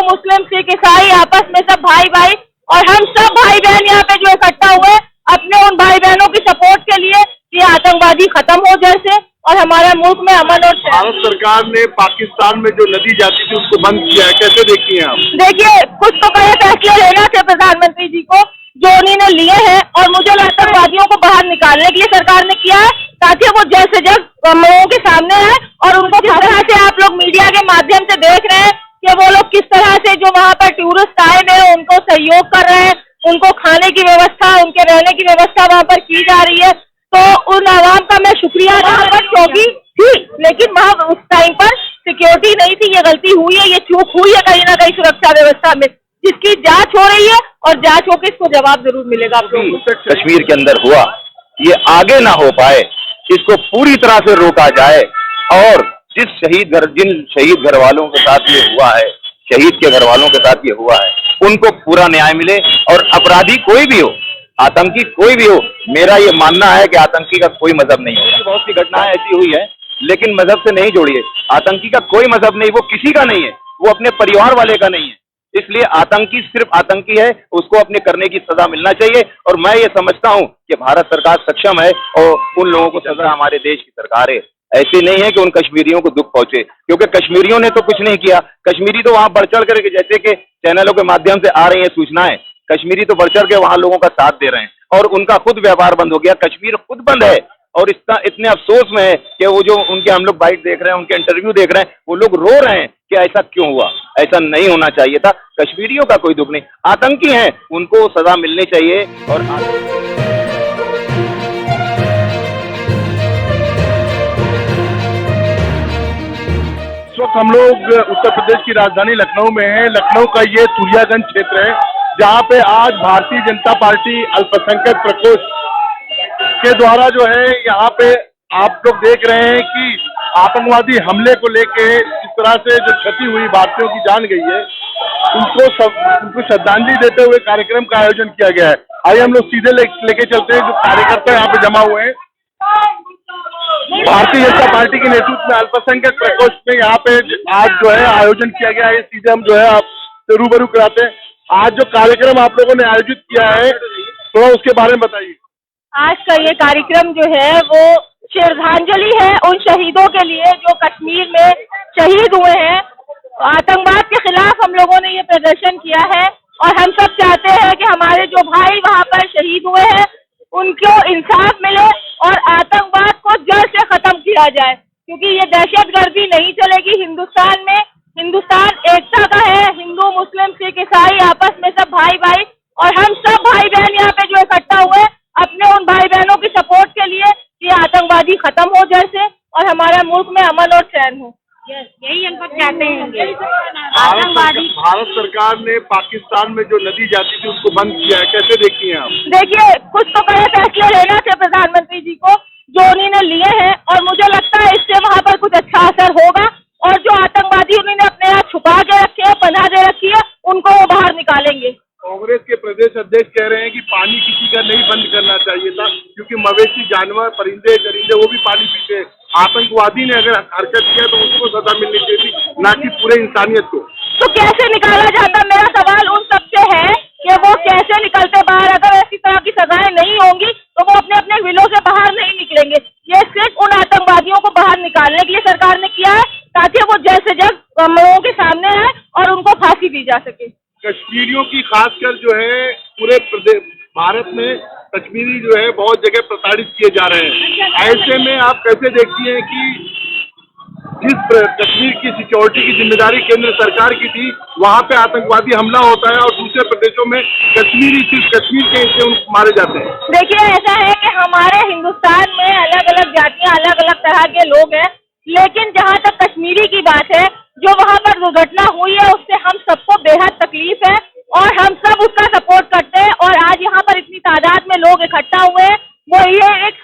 मुस्लिम सिख ईसाई आपस में सब भाई भाई, और हम सब भाई बहन यहाँ पे जो इकट्ठा हुए अपने उन भाई बहनों की सपोर्ट के लिए कि आतंकवादी खत्म हो जैसे और हमारा मुल्क में अमन और भारत सरकार ने पाकिस्तान में जो नदी जाती थी उसको बंद किया है, कैसे देखती हैं आप? देखिए, कुछ तो कई फैसले लेना थे प्रधानमंत्री जी को जो उन्होंने लिए हैं, और मुझे आतंकवादियों को बाहर निकालने के लिए सरकार ने किया है ताकि वो जल्द से जल्द लोगों के सामने आए। और उनको किस तरह से आप लोग मीडिया के माध्यम से देख रहे हैं कि वो लोग किस तरह से जो वहाँ पर टूरिस्ट आए हुए हैं उनको सहयोग कर रहे हैं, उनको खाने की व्यवस्था, उनके रहने की व्यवस्था वहाँ पर की जा रही है। तो उन आवाम का मैं शुक्रिया अदा करता हूं, क्योंकि थी लेकिन वहाँ उस टाइम पर सिक्योरिटी नहीं थी। ये गलती हुई है, ये चूक हुई है कहीं ना कहीं सुरक्षा व्यवस्था में, जिसकी जांच हो रही है और जांच होकर इसको जवाब जरूर मिलेगा। आप लोगों को कश्मीर के अंदर हुआ ये आगे ना हो पाए, इसको पूरी तरह से रोका जाए, और जिन शहीद घर वालों के साथ ये हुआ है, शहीद के घर वालों के साथ ये हुआ है, उनको पूरा न्याय मिले। और अपराधी कोई भी हो, आतंकी कोई भी हो, मेरा ये मानना है कि आतंकी का कोई मजहब नहीं होता। बहुत सी घटनाएं ऐसी हुई है लेकिन मजहब से नहीं जोड़िए। आतंकी का कोई मजहब नहीं, वो किसी का नहीं है, वो अपने परिवार वाले का नहीं है। इसलिए आतंकी सिर्फ आतंकी है, उसको अपने करने की सजा मिलना चाहिए। और मैं ये समझता हूं कि भारत सरकार सक्षम है और उन लोगों को सजा, हमारे देश की सरकार है। ऐसे नहीं है कि उन कश्मीरियों को दुख पहुंचे, क्योंकि कश्मीरियों ने तो कुछ नहीं किया। कश्मीरी तो वहां बढ़ चढ़ करके, जैसे कि चैनलों के माध्यम से आ रही है सूचनाएं, कश्मीरी तो बढ़ चढ़ के वहां लोगों का साथ दे रहे हैं और उनका खुद व्यापार बंद हो गया। कश्मीर खुद बंद है और इतने अफसोस में है कि वो जो उनके हम लोग बाइट देख रहे हैं, उनके इंटरव्यू देख रहे हैं, वो लोग रो रहे हैं कि ऐसा क्यों हुआ, ऐसा नहीं होना चाहिए था। कश्मीरियों का कोई दुख नहीं, आतंकी हैं, उनको सजा मिलनी चाहिए। और इस वक्त हम लोग उत्तर प्रदेश की राजधानी लखनऊ में हैं। लखनऊ का ये तुरियागंज क्षेत्र है जहाँ पे आज भारतीय जनता पार्टी अल्पसंख्यक प्रकोष्ठ के द्वारा जो है यहाँ पे आप लोग देख रहे हैं कि आतंकवादी हमले को लेके इस तरह से जो क्षति हुई, भारतीयों की जान गई है, उनको श्रद्धांजलि देते हुए कार्यक्रम का आयोजन किया गया है। आइए हम लोग सीधे लेके चलते हैं, जो कार्यकर्ता यहाँ पे जमा हुए हैं। भारतीय जनता पार्टी के नेतृत्व में अल्पसंख्यक प्रकोष्ठ में यहाँ पे आज जो है आयोजन किया गया है। सीधे हम जो है आपसे रूबरू कराते हैं। आज जो कार्यक्रम आप लोगों ने आयोजित किया है, थोड़ा उसके बारे में बताइए। आज का ये कार्यक्रम जो है वो श्रद्धांजलि है उन शहीदों के लिए जो कश्मीर में शहीद हुए हैं। आतंकवाद के खिलाफ हम लोगों ने ये प्रदर्शन किया है और हम सब चाहते हैं कि हमारे जो भाई वहाँ पर शहीद हुए हैं उनको इंसाफ मिले और आतंकवाद को जड़ से खत्म किया जाए, क्योंकि ये दहशतगर्दी नहीं चलेगी हिंदुस्तान में। हिंदुस्तान एकता का है, हिंदू मुस्लिम सिख ईसाई आपस में सब भाई भाई, और हम सब भाई बहन यहाँ पे जो इकट्ठा हुए अपने उन भाई बहनों की सपोर्ट के लिए कि आतंकवादी खत्म हो जैसे और हमारा मुल्क में अमन और चैन हो। यही हम सब चाहते हैं। आतंकवादी भारत सरकार ने पाकिस्तान में जो नदी जाती थी उसको बंद किया है, कैसे देखती हैं आप? देखिए, कुछ तो कई फैसले लेना थे प्रधानमंत्री जी को जो उन्होंने लिए हैं, और मुझे लगता है इससे वहाँ पर कुछ अच्छा असर होगा और जो आतंकवादी उन्होंने अपने यहाँ छुपा के रखे हैं, पनाह दे रखी है, उनको वो बाहर निकालेंगे। कांग्रेस के प्रदेश अध्यक्ष कह रहे हैं कि पानी किसी का नहीं बंद करना चाहिए था, क्योंकि मवेशी जानवर, परिंदे चरिंदे वो भी पानी पीते हैं। आतंकवादी ने अगर हरकत किया तो उसको सजा मिलनी चाहिए, ना कि पूरे इंसानियत को। तो कैसे निकाला जाता? मेरा सवाल उन सबसे है कि वो कैसे निकलते बाहर। अगर ऐसी तरह की सजाएं नहीं होंगी तो वो अपने अपने विलों से बाहर नहीं निकलेंगे। ये सिर्फ उन आतंकवादियों को बाहर निकालने के लिए सरकार ने किया है ताकि वो जल्द से जल्द लोगों के सामने आए और उनको फांसी दी जा सके। कश्मीरियों की खासकर जो है पूरे भारत में कश्मीरी जो है बहुत जगह प्रताड़ित किए जा रहे हैं। ऐसे में आप कैसे देखती हैं कि जिस कश्मीर की सिक्योरिटी की जिम्मेदारी केंद्र सरकार की थी, वहाँ पे आतंकवादी हमला होता है और दूसरे प्रदेशों में कश्मीरी सिर्फ कश्मीर के हिस्से मारे जाते हैं? देखिए, ऐसा है कि हमारे हिंदुस्तान में अलग अलग जातियाँ, अलग अलग तरह के लोग हैं, लेकिन जहाँ तक कश्मीरी की बात है, जो वहाँ पर दुर्घटना हुई है उससे हम सबको बेहद तकलीफ है और हम सब उसका सपोर्ट करते हैं। और आज यहाँ पर इतनी तादाद में लोग इकट्ठा हुए हैं, वो ये एक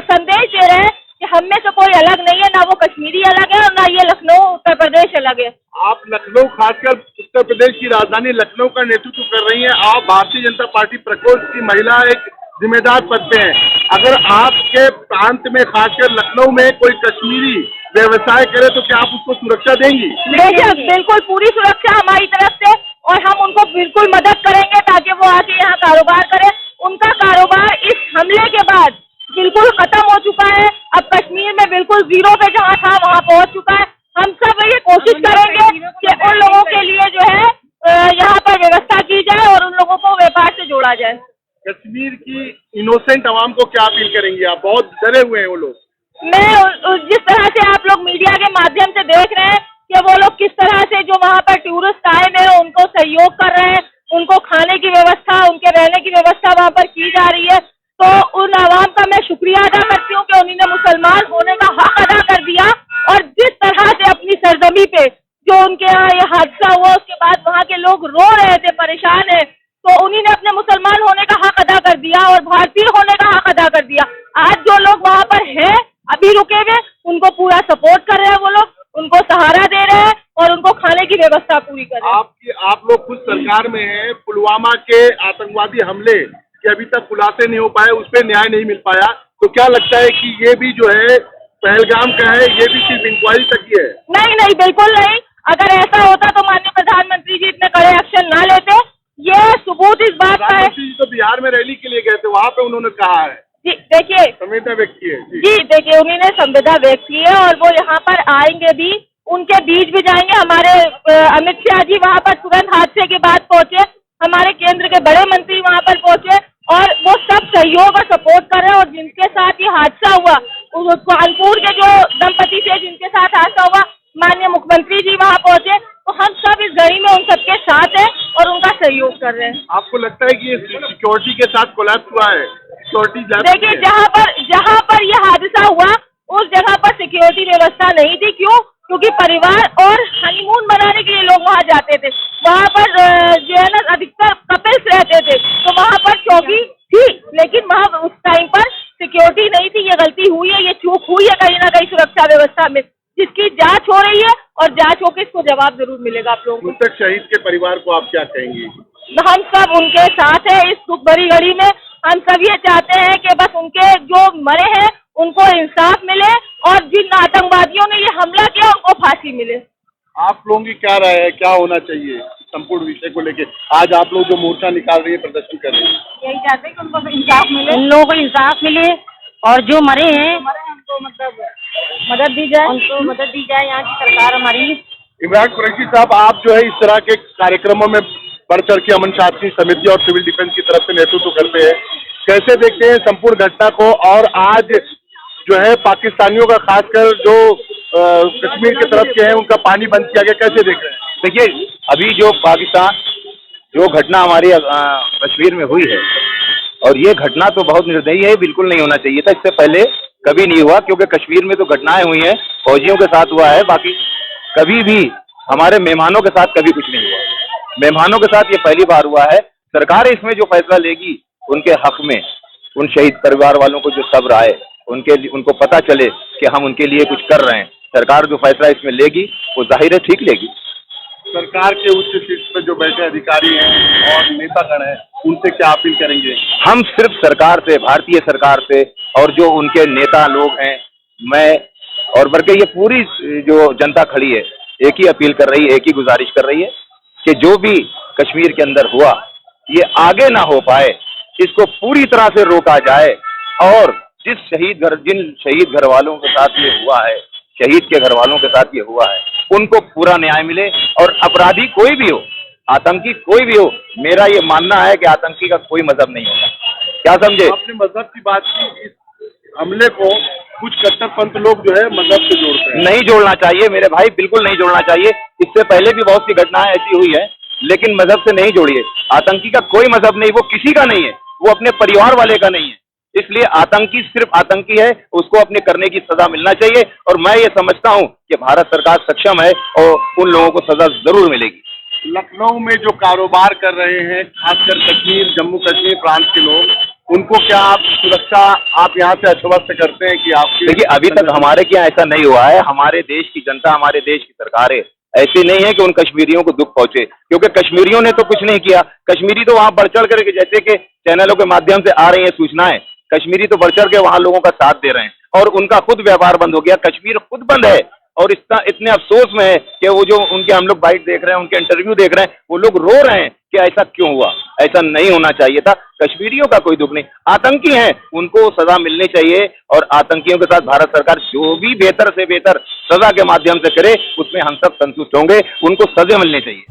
संदेश दे रहे हैं कि हम में से कोई अलग नहीं है, ना वो कश्मीरी अलग है और ना ये लखनऊ उत्तर प्रदेश अलग है। आप लखनऊ, खासकर उत्तर प्रदेश की राजधानी लखनऊ का नेतृत्व कर रही हैं। आप भारतीय जनता पार्टी प्रकोष्ठ की महिला एक जिम्मेदार पद पे हैं। अगर आपके प्रांत में, खासकर लखनऊ में, कोई कश्मीरी व्यवसाय करे तो क्या आप उसको सुरक्षा देंगी? देखिए, बिल्कुल पूरी सुरक्षा हमारी तरफ से बिल्कुल मदद करेंगे ताकि वो आके यहाँ कारोबार करें। उनका कारोबार इस हमले के बाद बिल्कुल खत्म हो चुका है। अब कश्मीर में बिल्कुल जीरो पे जहाँ था वहाँ पहुँच चुका है। हम सब ये कोशिश करेंगे कि उन लोगों के लिए जो है यहाँ पर व्यवस्था की जाए और उन लोगों को व्यापार से जोड़ा जाए। कश्मीर की इनोसेंट आवाम को क्या अपील करेंगे आप? बहुत डरे हुए हैं वो लोग। मैं जिस तरह से आप लोग मीडिया के माध्यम से देख रहे हैं कि वो लोग किस तरह से जो वहाँ पर टूरिस्ट आए हैं उनको सहयोग कर रहे हैं, उनको खाने की व्यवस्था, उनके रहने की व्यवस्था वहाँ पर की जा रही है, तो उन आवाम का मैं शुक्रिया अदा करती हूँ कि उन्होंने मुसलमान होने का हक अदा कर दिया। और जिस तरह से अपनी सरजमी पे जो उनके यहाँ ये हादसा हुआ उसके बाद वहाँ के लोग रो रहे थे, परेशान है, तो उन्हीं ने अपने मुसलमान होने का हक अदा कर दिया और भारतीय होने का हक अदा कर दिया। आज जो लोग वहाँ पर हैं अभी रुके हुए, उनको पूरा सपोर्ट कर रहे हैं, वो लोग उनको सहारा दे रहे हैं और उनको खाने की व्यवस्था पूरी कर रहे हैं। आप लोग खुद सरकार में हैं, पुलवामा के आतंकवादी हमले के अभी तक खुलासे नहीं हो पाए, उस पर न्याय नहीं मिल पाया, तो क्या लगता है कि ये भी जो है पहलगाम का है, ये भी सिर्फ इंक्वायरी तक ही है? नहीं, बिल्कुल नहीं। अगर ऐसा होता तो माननीय प्रधानमंत्री जी इतने कड़े एक्शन ना लेते। ये सबूत इस बात का है। प्रधानमंत्री जी तो बिहार में रैली के लिए गए थे, वहाँ पे उन्होंने कहा है जी, देखिए संवेदना व्यक्त की है। जी देखिए, उन्होंने संवेदना व्यक्त की है और वो यहाँ पर आएंगे भी, उनके बीच भी जाएंगे। हमारे अमित शाह जी वहाँ पर तुरंत हादसे के बाद पहुंचे, हमारे केंद्र के बड़े मंत्री वहाँ पर पहुंचे और वो सब सहयोग और सपोर्ट कर रहे हैं। और जिनके साथ ये हादसा हुआ, कानपुर के जो दंपति थे जिनके साथ हादसा हुआ, माननीय मुख्यमंत्री जी वहाँ पहुंचे, तो हम सब इस घड़ी में उन सबके साथ हैं और उनका सहयोग कर रहे हैं। आपको लगता है कि ये सिक्योरिटी के साथ कोलैप्स हुआ है? सिक्योरिटी देखिए, जहाँ पर ये हादसा हुआ उस जगह पर सिक्योरिटी व्यवस्था नहीं थी। क्यों? क्योंकि परिवार और हनीमून मनाने के लिए लोग वहाँ जाते थे। वहाँ पर जो है ना अधिकतर कपल्स रहते थे, तो वहाँ पर चौकी थी, लेकिन वहाँ उस टाइम पर सिक्योरिटी नहीं थी। ये गलती हुई है, ये चूक हुई है कहीं ना कहीं सुरक्षा व्यवस्था में, जिसकी जांच हो रही है और जांच होकर इसको जवाब जरूर मिलेगा आप लोगों को। मृतक शहीद के परिवार को आप क्या कहेंगी? हम सब उनके साथ हैं इस दुख भरी घड़ी में। हम सब ये चाहते हैं कि बस उनके जो मरे हैं उनको इंसाफ मिले और जिन आतंकवादियों ने ये हमला किया उनको फांसी मिले। आप लोगों की क्या राय है, क्या होना चाहिए संपूर्ण विषय को लेके? आज आप लोग जो मोर्चा निकाल रही है, प्रदर्शन कर रहे हैं, यही चाहते हैं कि उनको इंसाफ मिले, उन लोगों को इंसाफ मिले और जो मरे हैं उनको मतलब मदद दी जाए, उनको मदद दी जाए। यहाँ की सरकार हमारी। इमरान कुरैशी साहब, आप जो है इस तरह के कार्यक्रमों में बढ़ चढ़ के अमन शांति समिति और सिविल डिफेंस की तरफ से नेतृत्व करते हैं, कैसे देखते हैं संपूर्ण घटना को? और आज जो है पाकिस्तानियों का खासकर जो कश्मीर की तरफ के हैं उनका पानी बंद किया गया, कैसे देख रहे हैं? देखिए, अभी जो पाकिस्तान जो घटना हमारी कश्मीर में हुई है, और ये घटना तो बहुत निर्दयी है, बिल्कुल नहीं होना चाहिए था। इससे पहले कभी नहीं हुआ, क्योंकि कश्मीर में तो घटनाएं हुई हैं, फौजियों के साथ हुआ है, बाकी कभी भी हमारे मेहमानों के साथ कभी कुछ नहीं हुआ। मेहमानों के साथ ये पहली बार हुआ है। सरकार इसमें जो फैसला लेगी उनके हक में, उन शहीद परिवार वालों को जो सब्र आए, उनको पता चले कि हम उनके लिए कुछ कर रहे हैं, सरकार जो फैसला इसमें लेगी वो जाहिर है ठीक लेगी। सरकार के उच्च शीर्ष पर जो बैठे अधिकारी हैं और नेतागण हैं, उनसे क्या अपील करेंगे? हम सिर्फ सरकार से, भारतीय सरकार से और जो उनके नेता लोग हैं, मैं और बल्कि ये पूरी जो जनता खड़ी है, एक ही अपील कर रही है, एक ही गुजारिश कर रही है कि जो भी कश्मीर के अंदर हुआ ये आगे ना हो पाए, इसको पूरी तरह से रोका जाए। और जिन शहीद घर वालों के साथ ये हुआ है, शहीद के घर वालों के साथ ये हुआ है, उनको पूरा न्याय मिले। और अपराधी कोई भी हो, आतंकी कोई भी हो, मेरा ये मानना है कि आतंकी का कोई मजहब नहीं होता। क्या समझे? आपने मजहब की बात की, इस हमले को कुछ कट्टरपंथ लोग जो है मजहब से जोड़ते हैं। नहीं जोड़ना चाहिए मेरे भाई, बिल्कुल नहीं जोड़ना चाहिए। इससे पहले भी बहुत सी घटनाएं ऐसी हुई है, लेकिन मजहब से नहीं जोड़िए। आतंकी का कोई मजहब नहीं, वो किसी का नहीं है, वो अपने परिवार वाले का नहीं है। इसलिए आतंकी सिर्फ आतंकी है, उसको अपने करने की सजा मिलना चाहिए। और मैं ये समझता हूँ कि भारत सरकार सक्षम है और उन लोगों को सजा जरूर मिलेगी। लखनऊ में जो कारोबार कर रहे हैं, खासकर कश्मीर, जम्मू कश्मीर प्रांत के लोग, उनको क्या आप सुरक्षा आप यहाँ से आश्वस्त करते हैं कि आप? देखिए, अभी तक हमारे क्या ऐसा नहीं हुआ है। हमारे देश की जनता, हमारे देश की सरकारें ऐसी नहीं है कि उन कश्मीरियों को दुख पहुंचे, क्योंकि कश्मीरियों ने तो कुछ नहीं किया। कश्मीरी तो वहां बढ़ चढ़ करके, जैसे कि चैनलों के माध्यम से आ रही है सूचनाएं, कश्मीरी तो बढ़ चढ़ के वहां लोगों का साथ दे रहे हैं और उनका खुद व्यापार बंद हो गया। कश्मीर खुद बंद है और इतने अफसोस में है कि वो जो उनके हम लोग बाइट देख रहे हैं, उनके इंटरव्यू देख रहे हैं, वो लोग रो रहे हैं कि ऐसा क्यों हुआ, ऐसा नहीं होना चाहिए था। कश्मीरियों का कोई दुख नहीं, आतंकी हैं, उनको सजा मिलनी चाहिए और आतंकियों के साथ भारत सरकार जो भी बेहतर से बेहतर सजा के माध्यम से करे उसमें हम सब संतुष्ट होंगे, उनको सजा मिलनी चाहिए।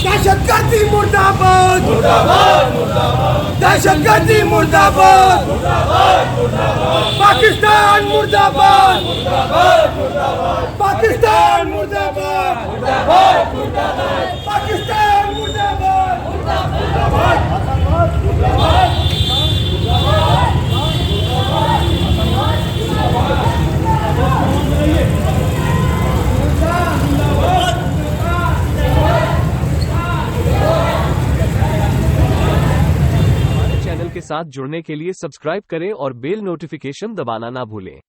दहशतगर्दी मुर्दाबाद, दहशतगर्दी मुर्दाबाद, पाकिस्तान मुर्दाबाद, पाकिस्तान मुर्दाबाद, पाकिस्तान मुर्दाबाद। चैनल के साथ जुड़ने के लिए सब्सक्राइब करें और बेल नोटिफिकेशन दबाना ना भूलें।